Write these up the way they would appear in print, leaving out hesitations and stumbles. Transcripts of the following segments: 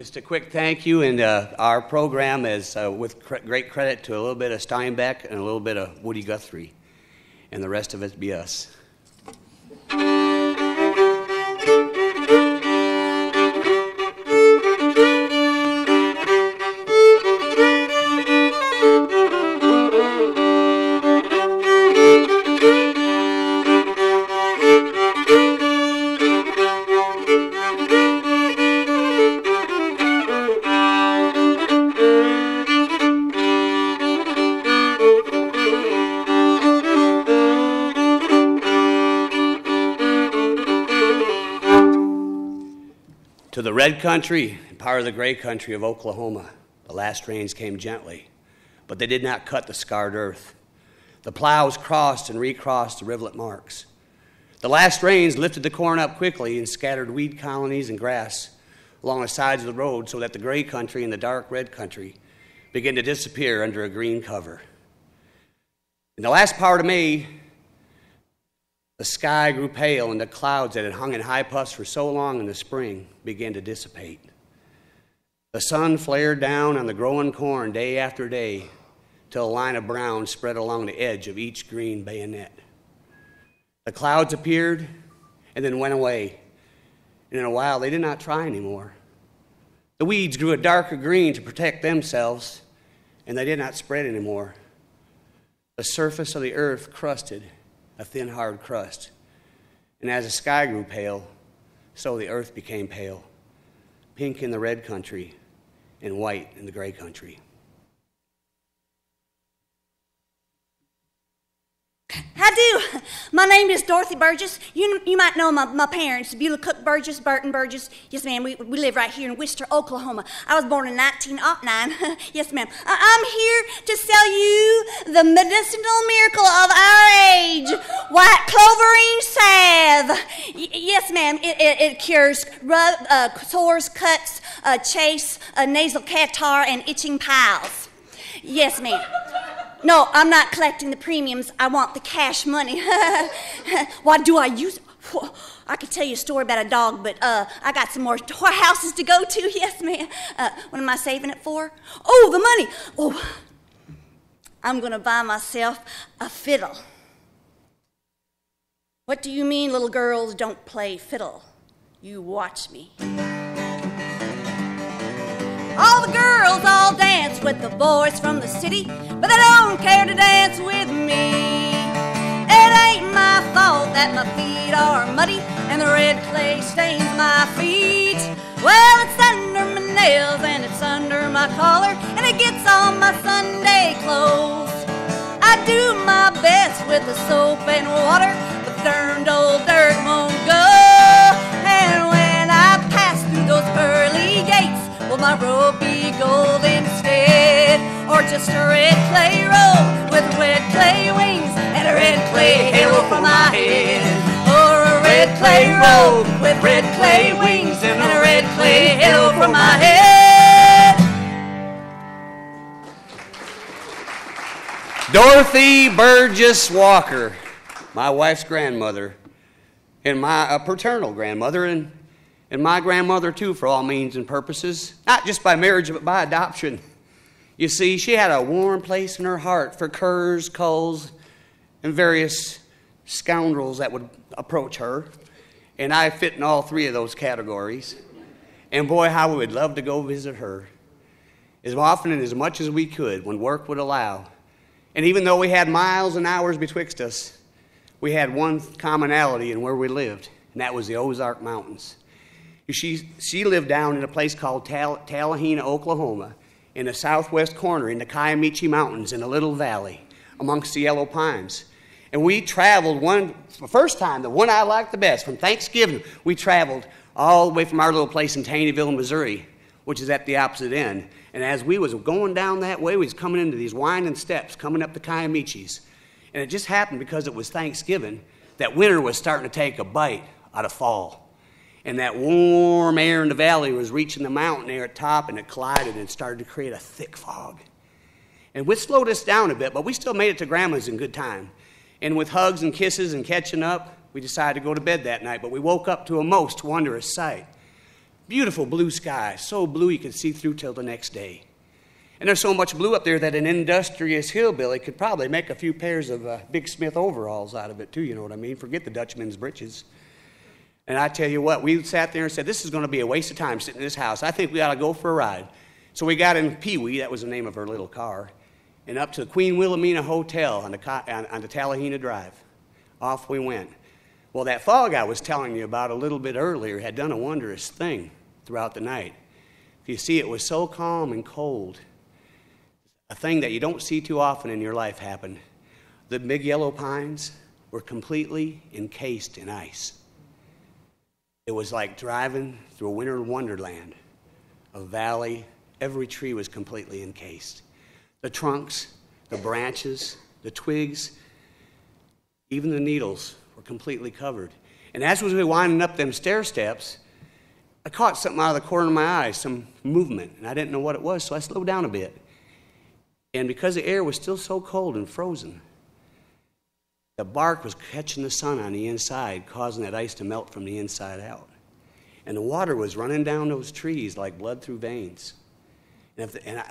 Just a quick thank you, and our program is with great credit to a little bit of Steinbeck and a little bit of Woody Guthrie, and the rest of it be us. To the red country and part of the gray country of Oklahoma, the last rains came gently, but they did not cut the scarred earth. The plows crossed and recrossed the rivulet marks. The last rains lifted the corn up quickly and scattered weed colonies and grass along the sides of the road so that the gray country and the dark red country began to disappear under a green cover. In the last part of May, the sky grew pale, and the clouds that had hung in high puffs for so long in the spring began to dissipate. The sun flared down on the growing corn day after day till a line of brown spread along the edge of each green bayonet. The clouds appeared and then went away, and in a while they did not try anymore. The weeds grew a darker green to protect themselves, and they did not spread anymore. The surface of the earth crusted, a thin, hard crust. And as the sky grew pale, so the earth became pale, pink in the red country and white in the gray country. I do. My name is Dorothy Burgess. You might know my parents, Beulah Cook Burgess, Burton Burgess. Yes, ma'am, we live right here in Wister, Oklahoma. I was born in 1909. Yes, ma'am. I'm here to sell you the medicinal miracle of our age, white cloverine salve. Yes, ma'am, it cures sores, cuts, chase, nasal catarrh, and itching piles. Yes, ma'am. No, I'm not collecting the premiums. I want the cash money. Why do I use it? I could tell you a story about a dog, but I got some more whorehouses to go to. Yes, ma'am. What am I saving it for? Oh, the money. Oh, I'm going to buy myself a fiddle. What do you mean little girls don't play fiddle? You watch me. All the girls all dance with the boys from the city, but they don't care to dance with me. It ain't my fault that my feet are muddy and the red clay stains my feet. Well, it's under my nails and it's under my collar and it gets on my Sunday clothes. I do my best with the soap and water, but darned old dirt won't go. And when I pass through those pearly gates, will my robe be gold instead, or just a red clay robe with red clay wings and a red clay halo for my head? Or a red clay robe with red clay wings and a red clay halo for my head? Dorothy Burgess Walker, my wife's grandmother, and my paternal grandmother, and my grandmother, too, for all means and purposes, not just by marriage, but by adoption. You see, she had a warm place in her heart for curs, culls, and various scoundrels that would approach her, and I fit in all three of those categories. And boy, how we would love to go visit her, as often and as much as we could when work would allow. And even though we had miles and hours betwixt us, we had one commonality in where we lived, and that was the Ozark Mountains. She lived down in a place called Tallahena, Oklahoma, in the southwest corner in the Kiamichi Mountains in a little valley amongst the yellow pines. And we traveled the first time, the one I liked the best, from Thanksgiving, we traveled all the way from our little place in Taneyville, Missouri, which is at the opposite end. And as we was going down that way, we was coming into these winding steps, coming up the Kiamichis. And it just happened because it was Thanksgiving that winter was starting to take a bite out of fall. And that warm air in the valley was reaching the mountain air at top, and it collided and started to create a thick fog. And we slowed us down a bit, but we still made it to Grandma's in good time. And with hugs and kisses and catching up, we decided to go to bed that night. But we woke up to a most wondrous sight. Beautiful blue sky, so blue you could see through till the next day. And there's so much blue up there that an industrious hillbilly could probably make a few pairs of Big Smith overalls out of it too, you know what I mean? Forget the Dutchman's breeches. And I tell you what, we sat there and said, this is going to be a waste of time sitting in this house. I think we ought to go for a ride. So we got in Pee-wee, that was the name of her little car, and up to the Queen Wilhelmina Hotel on the Tallahena Drive. Off we went. Well, that fog I was telling you about a little bit earlier had done a wondrous thing throughout the night. You see, it was so calm and cold. A thing that you don't see too often in your life happened. The big yellow pines were completely encased in ice. It was like driving through a winter wonderland. A valley, every tree was completely encased. The trunks, the branches, the twigs, even the needles were completely covered. And as we were winding up them stair steps, I caught something out of the corner of my eye, some movement, and I didn't know what it was, so I slowed down a bit. And because the air was still so cold and frozen, the bark was catching the sun on the inside, causing that ice to melt from the inside out. And the water was running down those trees like blood through veins.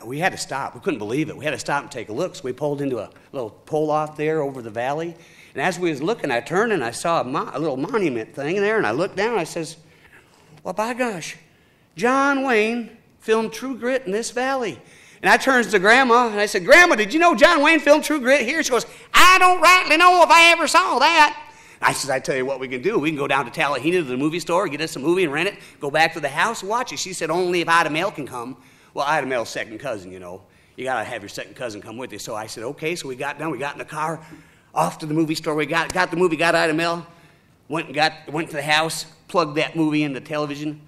We had to stop. We couldn't believe it. We had to stop and take a look. So we pulled into a little pull-off there over the valley. And as we was looking, I turned and I saw a little monument thing there. And I looked down and I says, well, by gosh, John Wayne filmed True Grit in this valley. And I turns to Grandma and I said, Grandma, did you know John Wayne filmed True Grit here? She goes, I don't rightly know if I ever saw that. I said, I tell you what we can do. We can go down to Tallahena to the movie store, get us a movie and rent it, go back to the house and watch it. She said, only if Ida Mel can come. Well, Ida Mel's second cousin, you know. You got to have your second cousin come with you. So I said, okay. So we got down. We got in the car, off to the movie store. We got the movie, got Ida Mel, went to the house, plugged that movie in the television.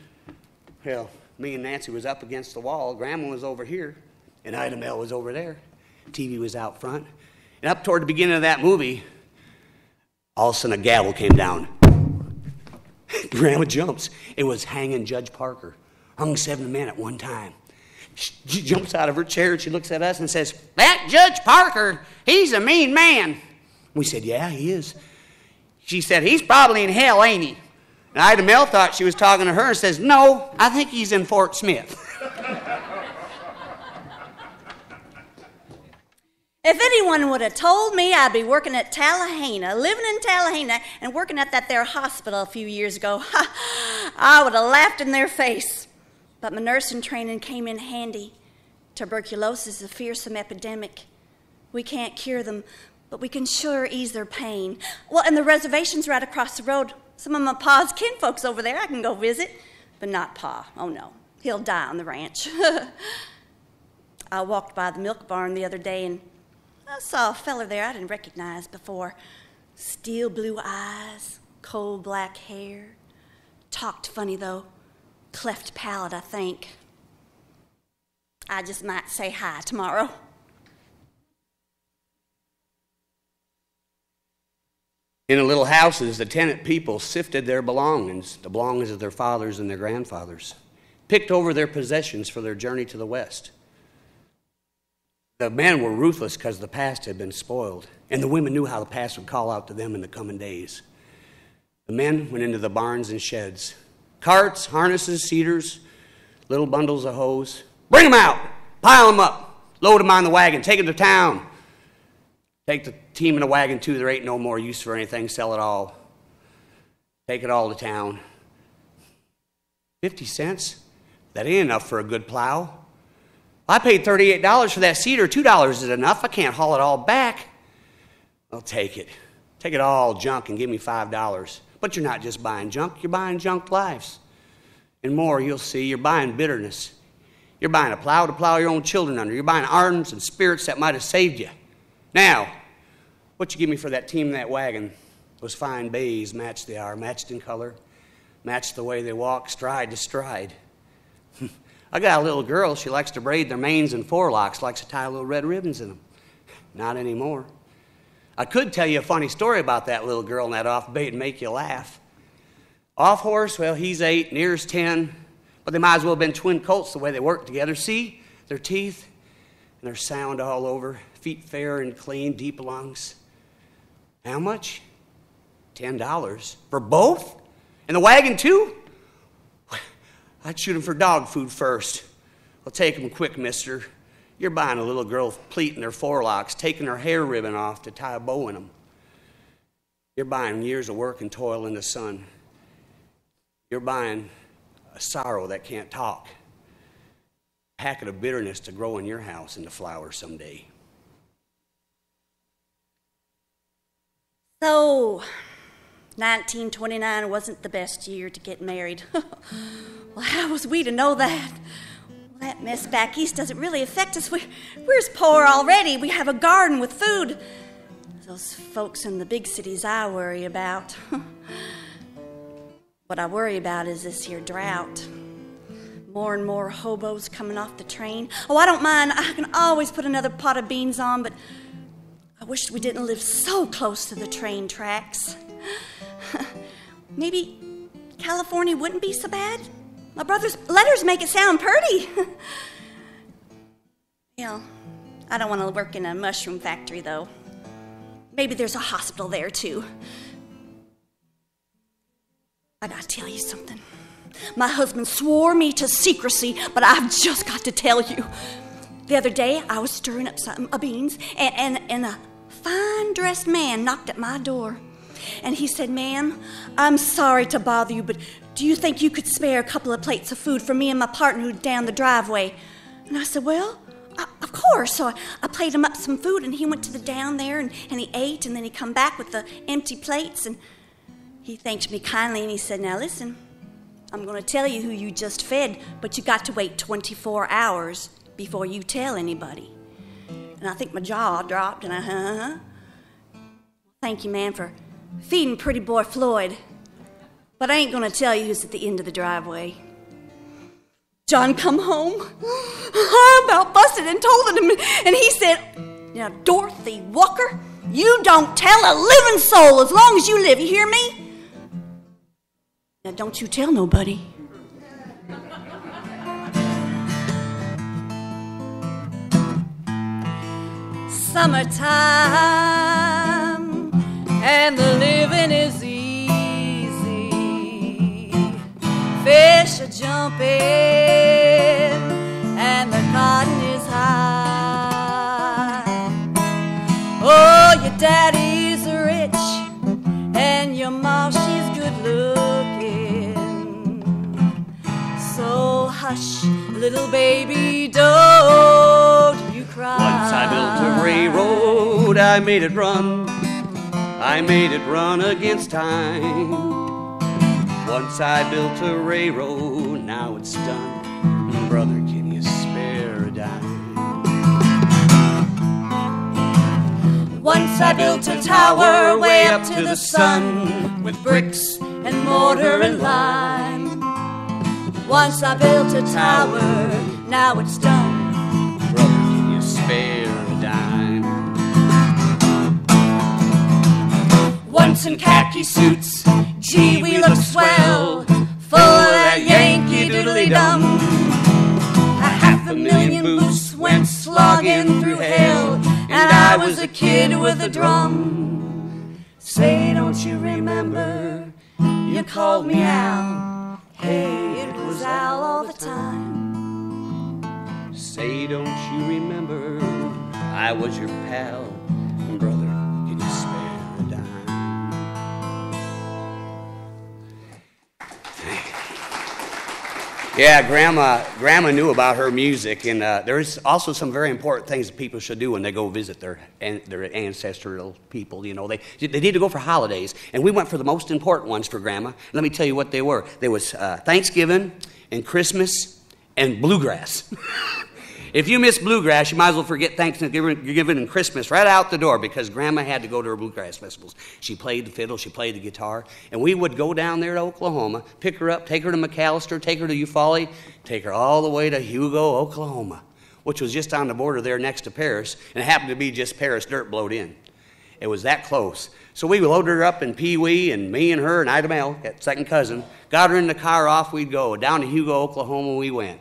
Well, me and Nancee was up against the wall. Grandma was over here, and Ida Mel was over there. TV was out front. And up toward the beginning of that movie, all of a sudden a gavel came down. Grandma jumps. It was hanging Judge Parker. Hung 7 men at one time. She jumps out of her chair and she looks at us and says, that Judge Parker, he's a mean man. We said, yeah, he is. She said, he's probably in hell, ain't he? And Ida Mel thought she was talking to her and says, no, I think he's in Fort Smith. If anyone would have told me I'd be working at Tallahena, living in Tallahena, and working at that there hospital a few years ago, I would have laughed in their face. But my nursing training came in handy. Tuberculosis is a fearsome epidemic. We can't cure them, but we can sure ease their pain. Well, and the reservation's right across the road. Some of my pa's kinfolks over there I can go visit, but not Pa. Oh, no. He'll die on the ranch. I walked by the milk barn the other day, and I saw a feller there I didn't recognize before. Steel blue eyes, coal black hair. Talked funny, though. Cleft palate, I think. I just might say hi tomorrow. In the little houses, the tenant people sifted their belongings, the belongings of their fathers and their grandfathers, picked over their possessions for their journey to the West. The men were ruthless because the past had been spoiled, and the women knew how the past would call out to them in the coming days. The men went into the barns and sheds. Carts, harnesses, cedars, little bundles of hose. Bring them out. Pile them up. Load them on the wagon. Take them to town. Take the team in the wagon, too. There ain't no more use for anything. Sell it all. Take it all to town. 50 cents? That ain't enough for a good plow. I paid $38 for that cedar. $2 is enough. I can't haul it all back. I'll take it. Take it all junk and give me $5. But you're not just buying junk. You're buying junked lives. And more, you'll see. You're buying bitterness. You're buying a plow to plow your own children under. You're buying arms and spirits that might have saved you. Now, what you give me for that team and that wagon? Those fine bays matched they are, matched in color, matched the way they walk, stride to stride. I got a little girl, she likes to braid their manes and forelocks, likes to tie little red ribbons in them. Not anymore. I could tell you a funny story about that little girl and that off bait and make you laugh. Off horse, well, he's 8, Near's 10, but they might as well have been twin colts the way they work together. See, their teeth and their sound all over, feet fair and clean, deep lungs. How much? $10 for both? And the wagon too? I'd shoot 'em for dog food first. Well, take 'em quick, mister. You're buying a little girl pleating her forelocks, taking her hair ribbon off to tie a bow in 'em. You're buying years of work and toil in the sun. You're buying a sorrow that can't talk. A packet of bitterness to grow in your house into flowers someday. So, 1929 wasn't the best year to get married. Well, how was we to know that? Well, that mess back east doesn't really affect us. We're as poor already. We have a garden with food. Those folks in the big cities I worry about. What I worry about is this here drought. More and more hobos coming off the train. Oh, I don't mind. I can always put another pot of beans on, but I wish we didn't live so close to the train tracks. Maybe California wouldn't be so bad. My brother's letters make it sound pretty. I don't want to work in a mushroom factory, though. Maybe there's a hospital there, too. I gotta tell you something. My husband swore me to secrecy, but I've just got to tell you. The other day, I was stirring up some beans, and a fine-dressed man knocked at my door. And he said, "Ma'am, I'm sorry to bother you, but do you think you could spare a couple of plates of food for me and my partner who's down the driveway?" And I said, "Well, of course." So I played him up some food, and he went to the down there, and he ate, and then he come back with the empty plates, and he thanked me kindly, and he said, "Now listen, I'm going to tell you who you just fed, but you got to wait 24 hours before you tell anybody." And I think my jaw dropped, and thank you, man, for feeding pretty boy Floyd. But I ain't going to tell you who's at the end of the driveway. John come home. I about busted and told him, and he said, "Now, Dorothy Walker, you don't tell a living soul as long as you live, you hear me? Now, don't you tell nobody." Summertime, and the living is easy. Fish are jumping, and the cotton is high. Oh, your daddy's rich, and your mom, she's good looking. So hush, little baby, don't you cry. Once I built a railroad, I made it run. I made it run against time. Once I built a railroad, now it's done. Brother, can you spare a dime? Once I built a tower way up to the sun with bricks and mortar and lime. Once I built a tower, now it's done. Brother, can you spare a dime? Once in khaki suits, gee, we looked swell, full of that Yankee doodly-dum. 500,000 boots went slogging through hell, and I was a kid with a drum. Say, don't you remember, you called me Al. Hey, it was Al all the time. Say, don't you remember, I was your pal. Brother, can you spare a dime? Yeah, Grandma knew about her music, and there's also some very important things that people should do when they go visit their ancestral people. You know, they need to go for holidays, and we went for the most important ones for Grandma. Let me tell you what they were. There was Thanksgiving and Christmas and bluegrass. If you miss bluegrass, you might as well forget Thanksgiving and Christmas right out the door, because Grandma had to go to her bluegrass festivals. She played the fiddle, she played the guitar, and we would go down there to Oklahoma, pick her up, take her to McAllister, take her to Eufaula, take her all the way to Hugo, Oklahoma, which was just on the border there next to Paris, and it happened to be just Paris dirt blowed in. It was that close. So we loaded her up in Pee-wee, and me and her and Ida Mel, that second cousin, got her in the car, off we'd go. Down to Hugo, Oklahoma we went.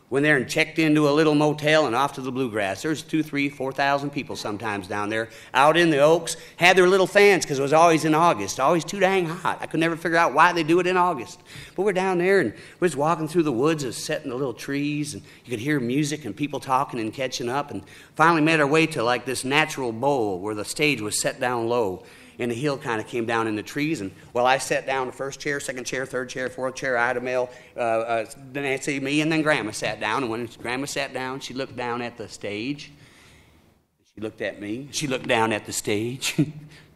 Went there and checked into a little motel and off to the bluegrass. There's 2,000, 3,000, 4,000 people sometimes down there out in the Oaks. Had their little fans because it was always in August, always too dang hot. I could never figure out why they do it in August. But we're down there and we're just walking through the woods and setting the little trees, and you could hear music and people talking and catching up, and finally made our way to like this natural bowl where the stage was set down low. And the hill kind of came down in the trees. And well, I sat down the first chair, second chair, third chair, fourth chair. I had a male, Nancee, me, and then Grandma sat down. And when Grandma sat down, she looked down at the stage. She looked at me. She looked down at the stage.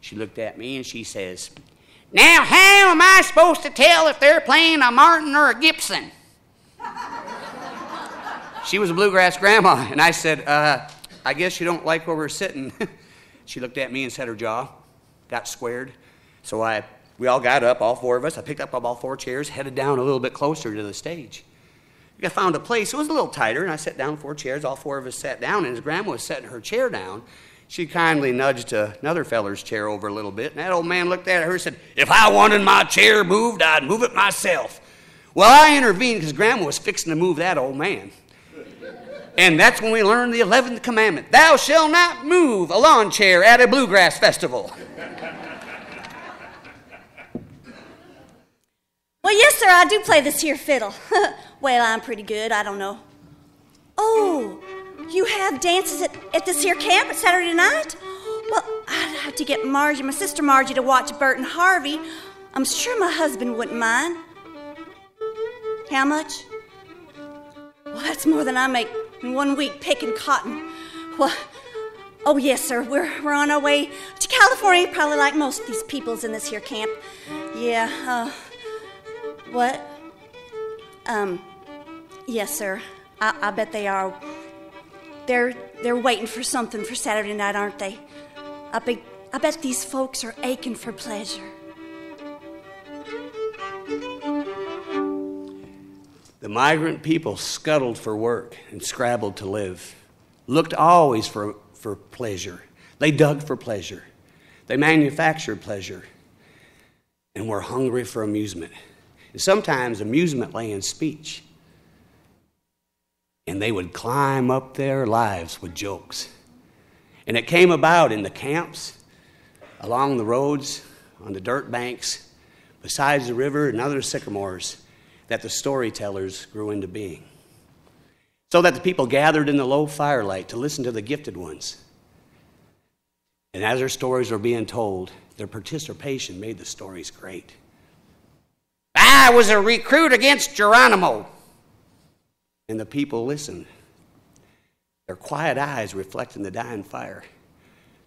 She looked at me and she says, "Now, how am I supposed to tell if they're playing a Martin or a Gibson?" She was a bluegrass grandma. And I said, "I guess you don't like where we're sitting." She looked at me and set her jaw. Got squared. So we all got up, all four of us. I picked up all four chairs, headed down a little bit closer to the stage. I found a place. It was a little tighter, and I sat down 4 chairs. All 4 of us sat down, and as Grandma was setting her chair down, she kindly nudged another feller's chair over a little bit, and that old man looked at her and said, "If I wanted my chair moved, I'd move it myself." Well, I intervened because Grandma was fixing to move that old man. And that's when we learned the 11th commandment. Thou shalt not move a lawn chair at a bluegrass festival. Well, yes, sir, I do play this here fiddle. Well, I'm pretty good, I don't know. Oh, you have dances at this here camp at Saturday night? Well, I'd have to get my sister Margie, to watch Bert and Harvey. I'm sure my husband wouldn't mind. How much? Well, that's more than I make in 1 week picking cotton. Well, oh, yes, sir, we're on our way to California, probably like most of these peoples in this here camp. Yeah, what? Yes, sir. I bet they are. They're waiting for something for Saturday night, aren't they? I bet these folks are aching for pleasure. The migrant people scuttled for work and scrabbled to live, looked always for pleasure. They dug for pleasure. They manufactured pleasure, and were hungry for amusement. And sometimes amusement lay in speech. And they would climb up their lives with jokes. And it came about in the camps, along the roads, on the dirt banks, besides the river and other sycamores, that the storytellers grew into being. So that the people gathered in the low firelight to listen to the gifted ones. And as their stories were being told, their participation made the stories great. "I was a recruit against Geronimo." And the people listened, their quiet eyes reflecting the dying fire.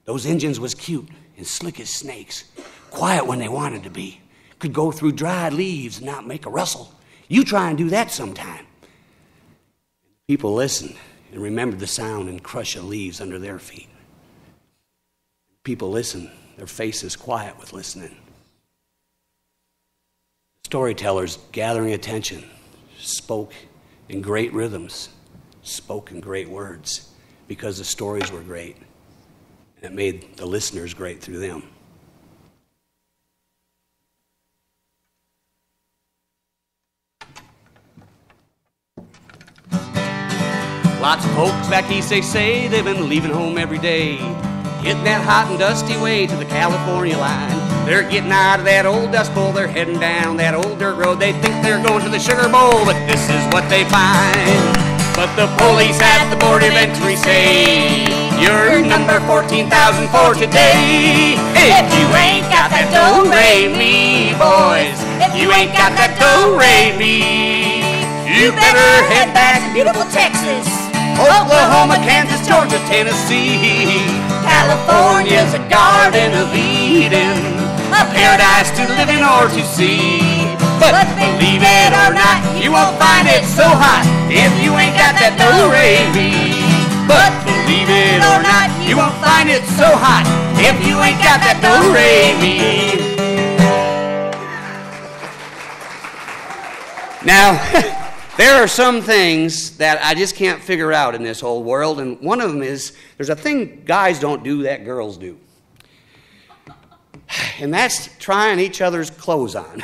"Those Injuns was cute and slick as snakes, quiet when they wanted to be, could go through dried leaves and not make a rustle. You try and do that sometime." People listened and remembered the sound and crush of leaves under their feet. People listened, their faces quiet with listening. Storytellers gathering attention spoke in great rhythms, spoke in great words, because the stories were great, and it made the listeners great through them. Lots of folks back east, they say, they've been leaving home every day, hitting that hot and dusty way to the California line. They're getting out of that old dust bowl, they're heading down that old dirt road. They think they're going to the Sugar Bowl, but this is what they find. But the police at the board of entry say, "You're number 14,000 for today. If you ain't got that do-re-mi, boys, if you ain't got that do-re-mi, you better head back to beautiful Texas, Oklahoma, Kansas, Georgia, Tennessee. California's a garden of Eden, a paradise to live in or to see. But believe it or not, you won't find it so hot if you ain't got that do-re-mi. But believe it or not, you won't find it so hot if you ain't got that do-re-mi." Now, there are some things that I just can't figure out in this whole world, and one of them is there's a thing guys don't do that girls do. And that's trying each other's clothes on.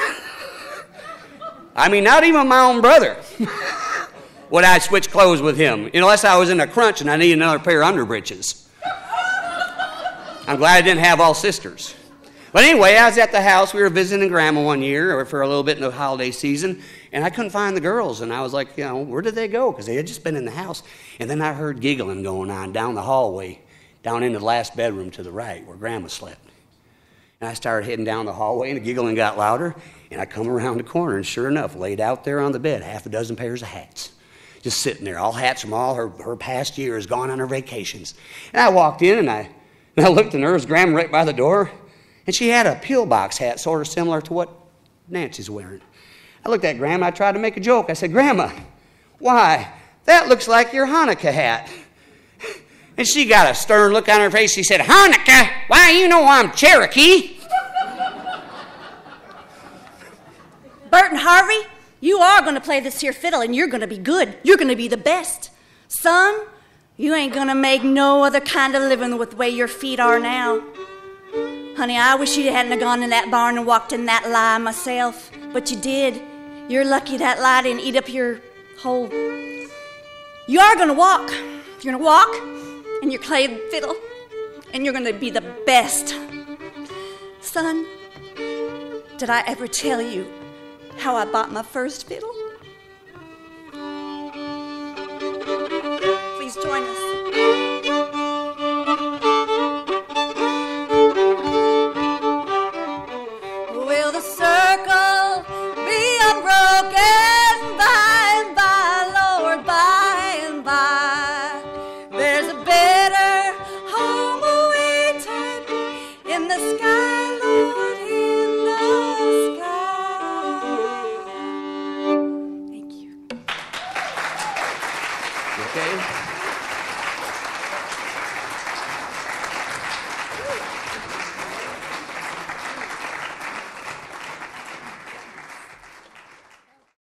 I mean, not even my own brother. would I switch clothes with him, unless I was in a crunch and I needed another pair of underbreeches. I'm glad I didn't have all sisters. But anyway, I was at the house. We were visiting Grandma one year for a little bit in the holiday season, and I couldn't find the girls. And I was like, where did they go? Because they had just been in the house. And then I heard giggling going on down the hallway, down into the last bedroom to the right where Grandma slept. And I started heading down the hallway, and the giggling got louder. And I come around the corner, and sure enough, laid out there on the bed, half a dozen pairs of hats. Just sitting there, all hats from all her past years, gone on her vacations. And I walked in, and I looked, and there was Grandma right by the door. And she had a pillbox hat, sort of similar to what Nancee's wearing. I looked at Grandma. I tried to make a joke. I said, Grandma, why, that looks like your Hanukkah hat. And she got a stern look on her face. She said, Hanukkah? Why, you know I'm Cherokee. Bert and Harvey, you are going to play this here fiddle, and you're going to be good. You're going to be the best. Son, you ain't going to make no other kind of living with the way your feet are now. Honey, I wish you hadn't have gone in that barn and walked in that lie myself, but you did. You're lucky that lie didn't eat up your whole... You are going to walk. You're going to walk, and you're playing fiddle, and you're going to be the best. Son, did I ever tell you how I bought my first fiddle? Please join us. Will the circle be unbroken by and by, Lord, by and by? There's a better home awaited in the sky, Lord, in the sky. Thank you. Okay?